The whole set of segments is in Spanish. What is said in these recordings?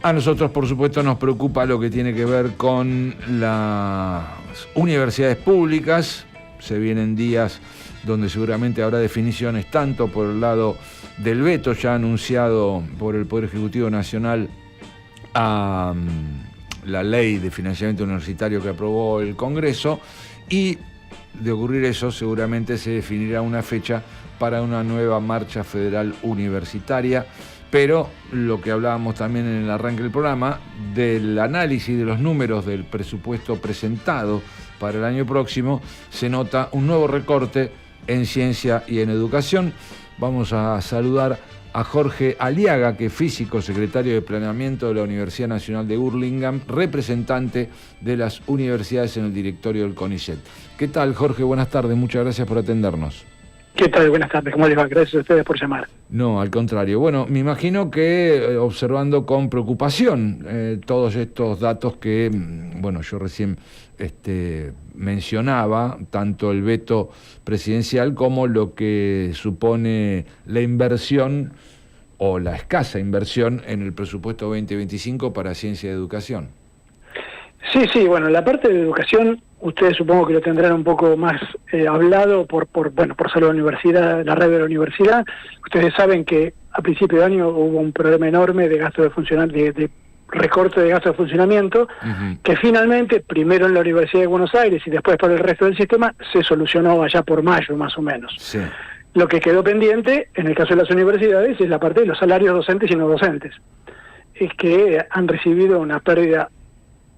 A nosotros, por supuesto, nos preocupa lo que tiene que ver con las universidades públicas. Se vienen días donde seguramente habrá definiciones tanto por el lado del veto ya anunciado por el Poder Ejecutivo Nacional a la ley de financiamiento universitario que aprobó el Congreso, y de ocurrir eso seguramente se definirá una fecha para una nueva marcha federal universitaria. Pero lo que hablábamos también en el arranque del programa, del análisis de los números del presupuesto presentado para el año próximo, se nota un nuevo recorte en ciencia y en educación. Vamos a saludar a Jorge Aliaga, que es físico, secretario de Planeamiento de la Universidad Nacional de Burlingame, representante de las universidades en el directorio del CONICET. ¿Qué tal, Jorge? Buenas tardes, muchas gracias por atendernos. ¿Qué tal? Buenas tardes, ¿cómo les va? Gracias a ustedes por llamar. No, al contrario. Bueno, me imagino que observando con preocupación todos estos datos que, bueno, yo recién mencionaba, tanto el veto presidencial como lo que supone la inversión o la escasa inversión en el presupuesto 2025 para ciencia y educación. Sí, bueno, la parte de educación, ustedes supongo que lo tendrán un poco más hablado por ser la universidad, la red de la universidad. Ustedes saben que a principio de año hubo un problema enorme de gasto de recorte de gasto de funcionamiento, que finalmente, primero en la Universidad de Buenos Aires y después por el resto del sistema, se solucionó allá por mayo más o menos. Sí. Lo que quedó pendiente, en el caso de las universidades, es la parte de los salarios docentes y no docentes, es que han recibido una pérdida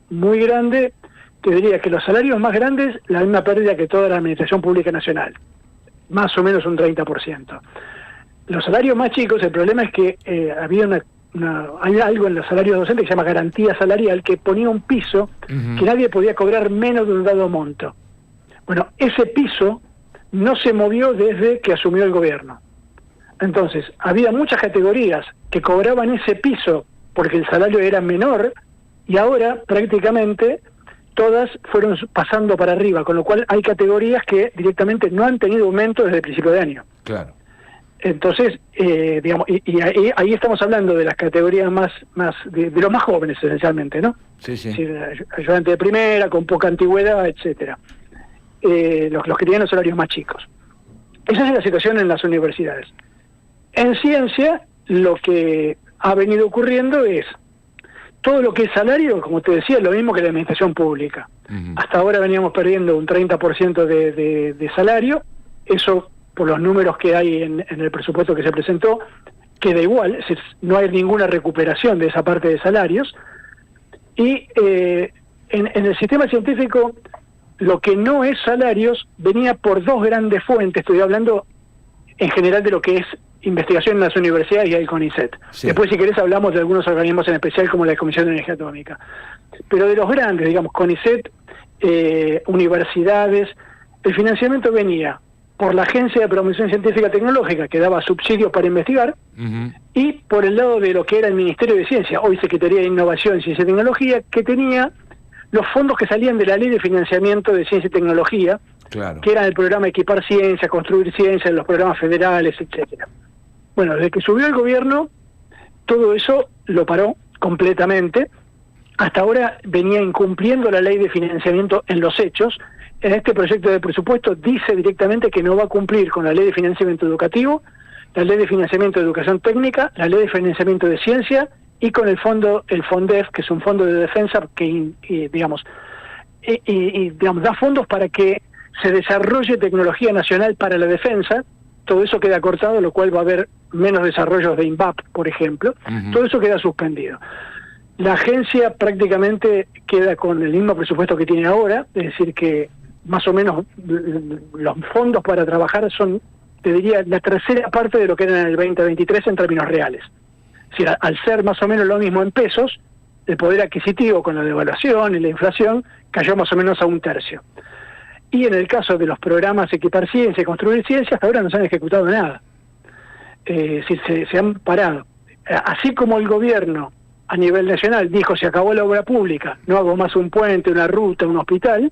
muy grande. Te diría que los salarios más grandes, la misma pérdida que toda la Administración Pública Nacional, más o menos un 30%. Los salarios más chicos, el problema es que hay algo en los salarios docentes que se llama garantía salarial, que ponía un piso que nadie podía cobrar menos de un dado monto. Bueno, ese piso no se movió desde que asumió el gobierno. Entonces, había muchas categorías que cobraban ese piso porque el salario era menor, y ahora prácticamente todas fueron pasando para arriba, con lo cual hay categorías que directamente no han tenido aumento desde el principio de año. Claro. Entonces, digamos, y ahí estamos hablando de las categorías de los más jóvenes esencialmente, ¿no? Sí. Es decir, ayudante de primera, con poca antigüedad, etcétera. Los que tienen los salarios más chicos. Esa es la situación en las universidades. En ciencia, lo que ha venido ocurriendo es todo lo que es salario, como te decía, lo mismo que la administración pública. Hasta ahora veníamos perdiendo un 30% de salario. Eso, por los números que hay en el presupuesto que se presentó, queda igual. Es decir, no hay ninguna recuperación de esa parte de salarios. Y en el sistema científico, lo que no es salarios venía por dos grandes fuentes. Estoy hablando en general de lo que es investigación en las universidades y el CONICET. Sí. Después, si querés, hablamos de algunos organismos en especial, como la Comisión de Energía Atómica. Pero de los grandes, digamos, CONICET, universidades, el financiamiento venía por la Agencia de Promoción Científica y Tecnológica, que daba subsidios para investigar, y por el lado de lo que era el Ministerio de Ciencia, hoy Secretaría de Innovación, Ciencia y Tecnología, que tenía los fondos que salían de la Ley de Financiamiento de Ciencia y Tecnología, claro, que eran el programa Equipar Ciencia, Construir Ciencia, los programas federales, etcétera. Bueno, desde que subió el gobierno, todo eso lo paró completamente. Hasta ahora venía incumpliendo la ley de financiamiento en los hechos. En este proyecto de presupuesto dice directamente que no va a cumplir con la ley de financiamiento educativo, la ley de financiamiento de educación técnica, la ley de financiamiento de ciencia y con el FONDEF, que es un fondo de defensa que, digamos, da fondos para que se desarrolle tecnología nacional para la defensa. Todo eso queda cortado, lo cual va a haber menos desarrollos de INVAP, por ejemplo. Todo eso queda suspendido. La agencia prácticamente queda con el mismo presupuesto que tiene ahora, es decir, que más o menos los fondos para trabajar son, te diría, la tercera parte de lo que eran en el 2023 en términos reales. Es decir, al ser más o menos lo mismo en pesos, el poder adquisitivo con la devaluación y la inflación cayó más o menos a un tercio. Y en el caso de los programas Equipar Ciencia y Construir Ciencia, hasta ahora no se han ejecutado nada. Es decir, se han parado. Así como el gobierno a nivel nacional dijo, se acabó la obra pública, no hago más un puente, una ruta, un hospital,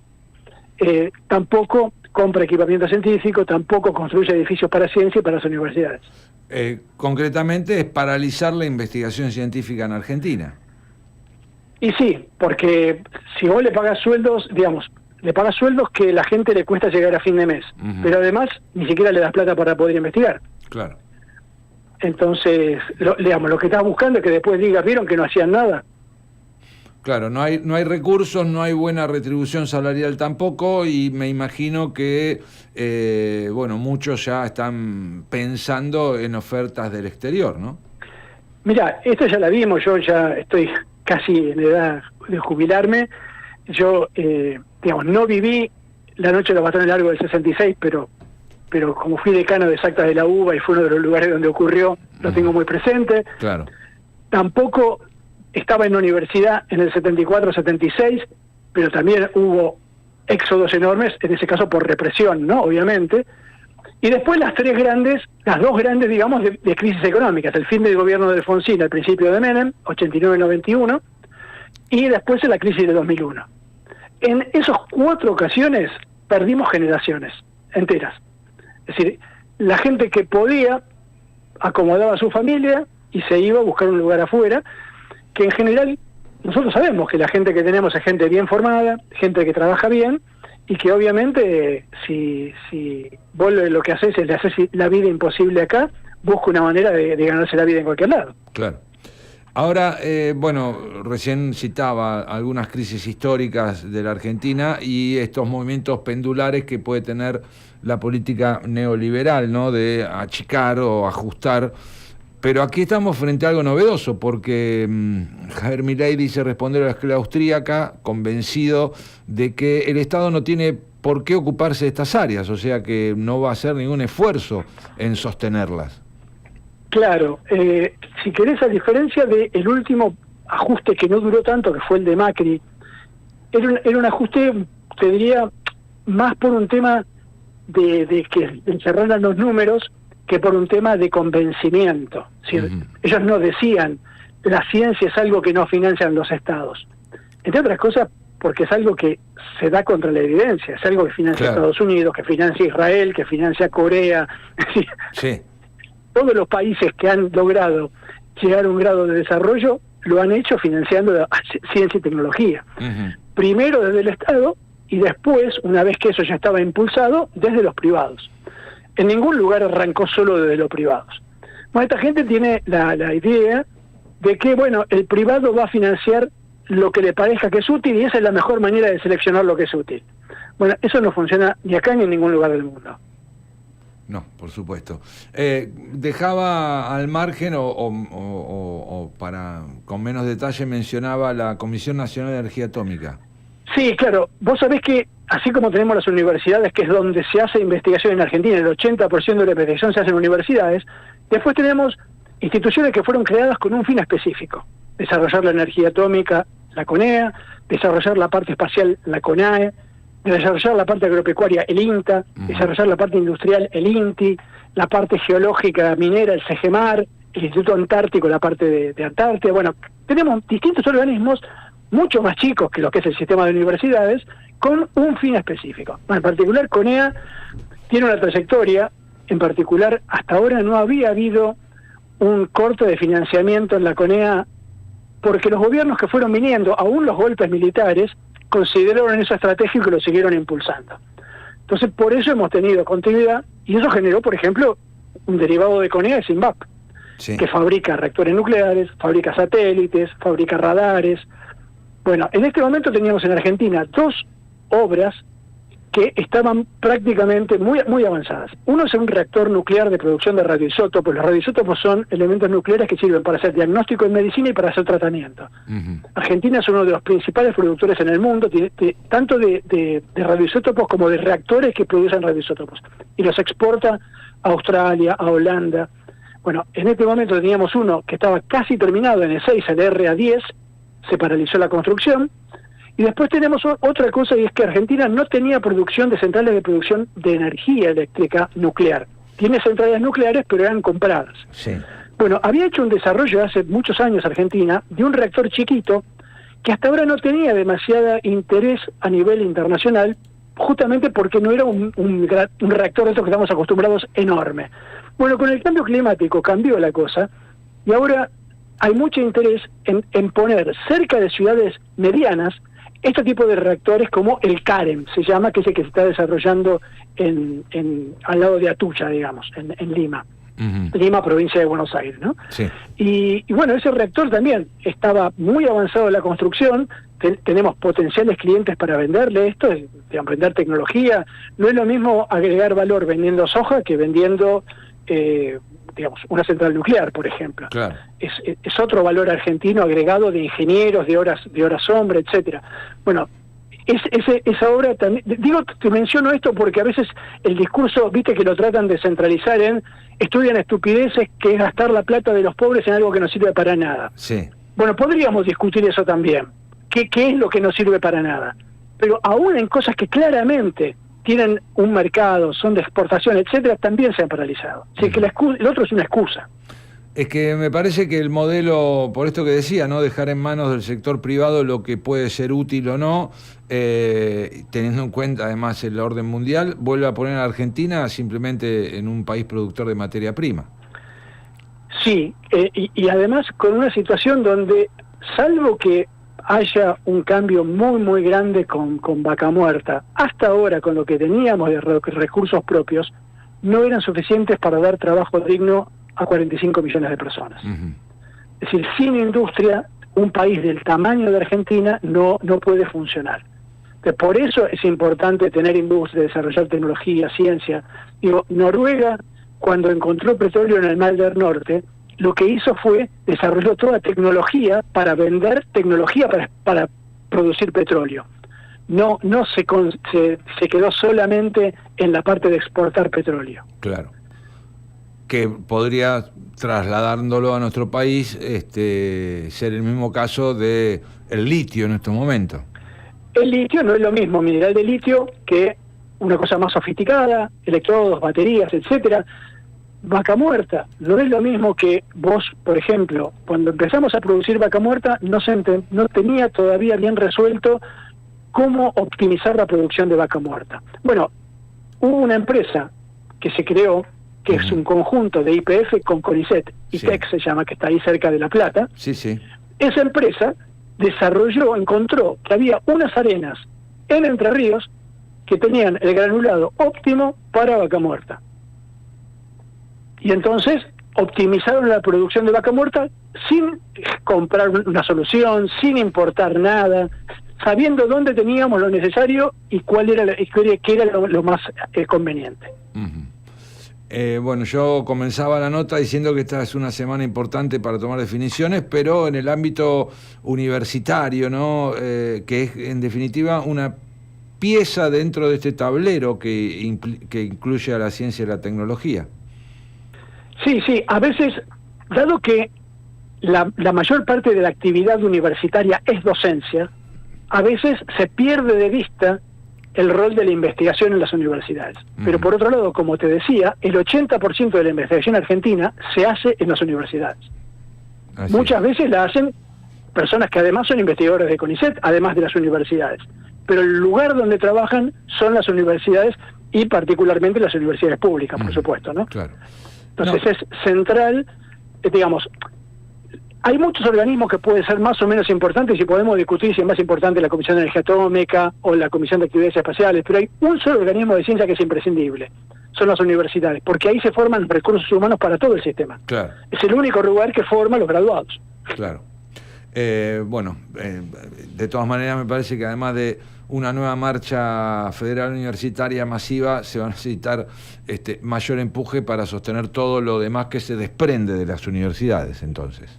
tampoco compra equipamiento científico, tampoco construye edificios para ciencia y para las universidades. Concretamente es paralizar la investigación científica en Argentina. Y sí, porque si vos le pagás sueldos, digamos, le pagas sueldos que la gente le cuesta llegar a fin de mes, pero además ni siquiera le das plata para poder investigar. Claro. Entonces, digamos, lo que estás buscando es que después digas, ¿vieron que no hacían nada? Claro, no hay recursos, no hay buena retribución salarial tampoco, y me imagino que, bueno, muchos ya están pensando en ofertas del exterior, ¿no? Mira, esto ya la vimos, yo ya estoy casi en edad de jubilarme. Yo, digamos, no viví la noche de los bastones largos del 66, pero como fui decano de exactas de la UBA y fue uno de los lugares donde ocurrió, lo tengo muy presente. Claro. Tampoco estaba en la universidad en el 74-76, pero también hubo éxodos enormes, en ese caso por represión, ¿no? Obviamente. Y después las dos grandes, digamos, de crisis económicas, el fin del gobierno de Alfonsín al principio de Menem, 89-91, y después en la crisis de 2001. En esas 4 ocasiones perdimos generaciones enteras. Es decir, la gente que podía acomodaba a su familia y se iba a buscar un lugar afuera, que en general nosotros sabemos que la gente que tenemos es gente bien formada, gente que trabaja bien, y que obviamente si vos lo que haces es le haces la vida imposible acá, busca una manera de ganarse la vida en cualquier lado. Claro. Ahora, bueno, recién citaba algunas crisis históricas de la Argentina y estos movimientos pendulares que puede tener la política neoliberal, ¿no? De achicar o ajustar. Pero aquí estamos frente a algo novedoso, porque Javier Milei dice responder a la escuela austríaca, convencido de que el Estado no tiene por qué ocuparse de estas áreas, o sea que no va a hacer ningún esfuerzo en sostenerlas. Claro, si querés, a diferencia del último ajuste que no duró tanto, que fue el de Macri, era un ajuste, te diría, más por un tema de que encerraran los números que por un tema de convencimiento. Es decir, ellos no decían, la ciencia es algo que no financian los estados. Entre otras cosas, porque es algo que se da contra la evidencia, es algo que financia Estados Unidos, que financia Israel, que financia Corea. Sí. Todos los países que han logrado llegar a un grado de desarrollo lo han hecho financiando ciencia y tecnología. Primero desde el Estado y después, una vez que eso ya estaba impulsado, desde los privados. En ningún lugar arrancó solo desde los privados. Bueno, esta gente tiene la idea de que, bueno, el privado va a financiar lo que le parezca que es útil y esa es la mejor manera de seleccionar lo que es útil. Bueno, eso no funciona ni acá ni en ningún lugar del mundo. No, por supuesto. Dejaba al margen o para con menos detalle mencionaba la Comisión Nacional de Energía Atómica. Sí, claro. Vos sabés que así como tenemos las universidades, que es donde se hace investigación en Argentina, el 80% de la investigación se hace en universidades, después tenemos instituciones que fueron creadas con un fin específico: desarrollar la energía atómica, la CONEA; desarrollar la parte espacial, la CONAE; desarrollar la parte agropecuaria, el INTA; desarrollar la parte industrial, el INTI; la parte geológica minera, el CEGEMAR; el Instituto Antártico, la parte de Antártida. Bueno, tenemos distintos organismos mucho más chicos que lo que es el sistema de universidades, con un fin específico. Bueno, en particular, CONEA tiene una trayectoria. En particular, hasta ahora no había habido un corte de financiamiento en la CONEA, porque los gobiernos que fueron viniendo, aún los golpes militares, consideraron eso estratégico y lo siguieron impulsando. Entonces, por eso hemos tenido continuidad, y eso generó, por ejemplo, un derivado de CONEA, es Simbap, que fabrica reactores nucleares, fabrica satélites, fabrica radares. Bueno, en este momento teníamos en Argentina 2 obras que estaban prácticamente muy avanzadas. Uno es un reactor nuclear de producción de radioisótopos. Los radioisótopos son elementos nucleares que sirven para hacer diagnóstico en medicina y para hacer tratamiento. Argentina es uno de los principales productores en el mundo, tanto de radioisótopos como de reactores que producen radioisótopos. Y los exporta a Australia, a Holanda. Bueno, en este momento teníamos uno que estaba casi terminado en E6, el RA10, se paralizó la construcción. Y después tenemos otra cosa, y es que Argentina no tenía producción de centrales de producción de energía eléctrica nuclear. Tiene centrales nucleares, pero eran compradas. Sí. Bueno, había hecho un desarrollo hace muchos años Argentina de un reactor chiquito que hasta ahora no tenía demasiado interés a nivel internacional, justamente porque no era un reactor de estos que estamos acostumbrados enorme. Bueno, con el cambio climático cambió la cosa, y ahora hay mucho interés en poner cerca de ciudades medianas este tipo de reactores como el CAREM, se llama, que es el que se está desarrollando al lado de Atucha, digamos, en Lima. Lima, provincia de Buenos Aires, ¿no? Sí. Y bueno, ese reactor también estaba muy avanzado en la construcción, tenemos potenciales clientes para venderle esto, digamos, vender tecnología. No es lo mismo agregar valor vendiendo soja que vendiendo, digamos, una central nuclear, por ejemplo. Claro. Es otro valor argentino agregado de ingenieros, de horas sombra, etcétera. Bueno, esa obra también, te menciono esto porque a veces el discurso, viste, que lo tratan de centralizar en estudian estupideces, que es gastar la plata de los pobres en algo que no sirve para nada. Sí. Bueno, podríamos discutir eso también. ¿Qué es lo que no sirve para nada? Pero aún en cosas que claramente tienen un mercado, son de exportación, etcétera, también se han paralizado. Así que el otro es una excusa. Es que me parece que el modelo, por esto que decía, ¿no? Dejar en manos del sector privado lo que puede ser útil o no, teniendo en cuenta además el orden mundial, vuelve a poner a Argentina simplemente en un país productor de materia prima. Sí, y además con una situación donde, salvo que haya un cambio muy muy grande con Vaca Muerta, hasta ahora con lo que teníamos de recursos propios, no eran suficientes para dar trabajo digno a 45 millones de personas. Es decir, sin industria, un país del tamaño de Argentina no puede funcionar. Entonces, por eso es importante tener industria, desarrollar tecnología, ciencia. Digo, Noruega, cuando encontró petróleo en el Mar del Norte, lo que hizo fue desarrolló toda tecnología para vender tecnología para producir petróleo. No se quedó solamente en la parte de exportar petróleo. Claro. Que podría, trasladándolo a nuestro país, ser el mismo caso de el litio en estos momentos. El litio no es lo mismo, mineral de litio, que una cosa más sofisticada, electrodos, baterías, etcétera. Vaca Muerta no es lo mismo que vos, por ejemplo, cuando empezamos a producir Vaca Muerta no tenía todavía bien resuelto cómo optimizar la producción de Vaca Muerta. Bueno, hubo una empresa que se creó, que es un conjunto de YPF con CONICET, ITEC se llama, que está ahí cerca de La Plata. Sí, sí. Esa empresa encontró que había unas arenas en Entre Ríos que tenían el granulado óptimo para Vaca Muerta. Y entonces optimizaron la producción de Vaca Muerta sin comprar una solución, sin importar nada, sabiendo dónde teníamos lo necesario y qué era lo más conveniente. Bueno, yo comenzaba la nota diciendo que esta es una semana importante para tomar definiciones, pero en el ámbito universitario, ¿no? Que es en definitiva una pieza dentro de este tablero que incluye a la ciencia y la tecnología. Sí, a veces, dado que la mayor parte de la actividad universitaria es docencia, a veces se pierde de vista el rol de la investigación en las universidades. Pero por otro lado, como te decía, el 80% de la investigación argentina se hace en las universidades. Muchas veces la hacen personas que además son investigadores de CONICET, además de las universidades. Pero el lugar donde trabajan son las universidades y particularmente las universidades públicas, por supuesto, ¿no? Claro. Entonces es central, digamos, hay muchos organismos que pueden ser más o menos importantes y podemos discutir si es más importante la Comisión de Energía Atómica o la Comisión de Actividades Espaciales, pero hay un solo organismo de ciencia que es imprescindible, son las universidades, porque ahí se forman recursos humanos para todo el sistema. Claro. Es el único lugar que forma los graduados. Claro. De todas maneras me parece que además de una nueva marcha federal universitaria masiva, se va a necesitar mayor empuje para sostener todo lo demás que se desprende de las universidades, entonces.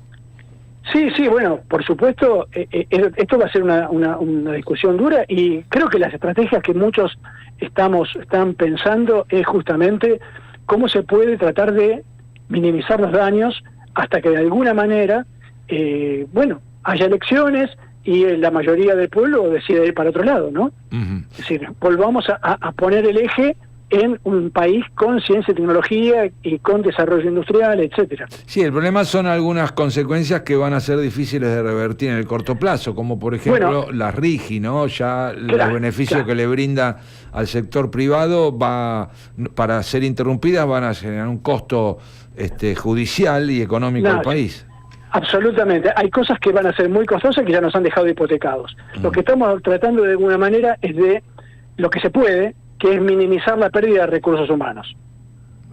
Sí, bueno, por supuesto, esto va a ser una discusión dura y creo que las estrategias que muchos están pensando es justamente cómo se puede tratar de minimizar los daños hasta que de alguna manera, haya elecciones y la mayoría del pueblo decide ir para otro lado, ¿no? Es decir, volvamos a poner el eje en un país con ciencia y tecnología y con desarrollo industrial, etcétera. Sí, el problema son algunas consecuencias que van a ser difíciles de revertir en el corto plazo, como por ejemplo la RIGI, ¿no? Ya los beneficios que le brinda al sector privado para ser interrumpidas van a generar un costo judicial y económico al país. Absolutamente. Hay cosas que van a ser muy costosas que ya nos han dejado hipotecados. Lo que estamos tratando de alguna manera es de lo que se puede, que es minimizar la pérdida de recursos humanos.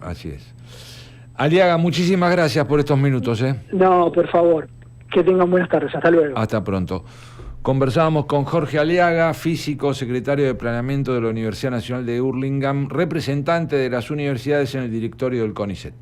Así es. Aliaga, muchísimas gracias por estos minutos. No, por favor. Que tengan buenas tardes. Hasta luego. Hasta pronto. Conversábamos con Jorge Aliaga, físico, secretario de Planeamiento de la Universidad Nacional de Hurlingham, representante de las universidades en el directorio del CONICET.